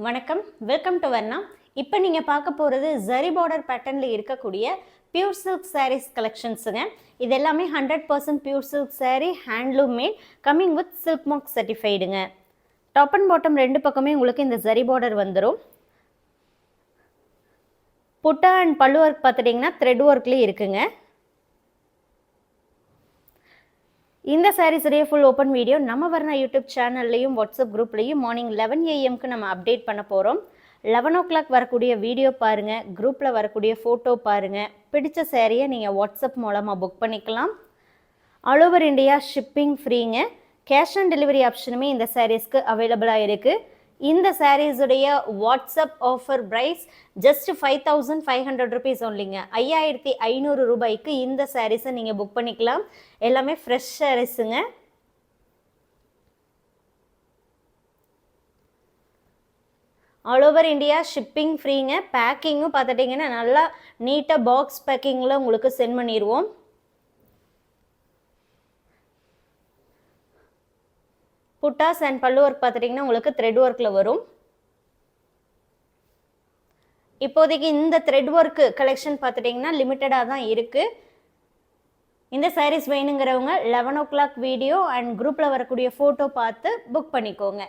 வணக்கம், welcome to Varna. இப்போ நீங்கள் பார்க்க போகிறது ஜரி பார்டர் பேட்டர்னில் இருக்கக்கூடிய பியூர் சில்க் சாரீஸ் கலெக்ஷன்ஸுங்க. இது எல்லாமே 100% pure silk sari, handloom made, coming with silk mark சர்டிஃபைடுங்க. டாப் அண்ட் பாட்டம் ரெண்டு பக்கமே உங்களுக்கு இந்த ஜரி பார்டர் வந்துடும். புட்டா அண்ட் பல்லு ஒர்க் பார்த்துட்டிங்கன்னா த்ரெட் ஒர்க்லேயும் இருக்குங்க. இந்த சாரீஸுடைய ஃபுல் ஓப்பன் வீடியோ நம்ம வர்ணா யூடியூப் சேனல்லையும் வாட்ஸ்அப் குரூப்லையும் மார்னிங் 11 AM நம்ம அப்டேட் பண்ண போகிறோம். 11 o'clock வரக்கூடிய வீடியோ பாருங்கள், குரூப்பில் வரக்கூடிய ஃபோட்டோ பாருங்கள். பிடிச்ச சாரியை நீங்கள் வாட்ஸ்அப் மூலமாக புக் பண்ணிக்கலாம். ஆல் ஓவர் இந்தியா ஷிப்பிங் ஃப்ரீங்க. கேஷ் ஆன் டெலிவரி ஆப்ஷனுமே இந்த சாரீஸ்க்கு அவைலபிளாக இருக்குது. இந்த சாரீஸுடைய WhatsApp offer price just 5500 rupees ஒன்லிங்க. 5500 ரூபாய்க்கு இந்த சாரீஸை நீங்கள் புக் பண்ணிக்கலாம். எல்லாமே ஃப்ரெஷ் சாரீஸுங்க. ஆல் ஓவர் இந்தியா ஷிப்பிங் ஃப்ரீங்க. பேக்கிங்கும் பார்த்துட்டிங்கன்னா நல்லா நீட்டாக பாக்ஸ் பேக்கிங்கில் உங்களுக்கு சென்ட் பண்ணிடுவோம். புட்டாஸ் அண்ட் பல்லு ஒர்க் பார்த்துட்டிங்கன்னா உங்களுக்கு த்ரெட் ஒர்க்கில் வரும். இப்போதைக்கு இந்த த்ரெட் ஒர்க்கு கலெக்ஷன் பார்த்துட்டிங்கன்னா லிமிட்டடாக தான் இருக்குது. இந்த சாரீஸ் வேணுங்கிறவங்க 11 o'clock வீடியோ அண்ட் குரூப்பில் வரக்கூடிய ஃபோட்டோ பார்த்து புக் பண்ணிக்கோங்க.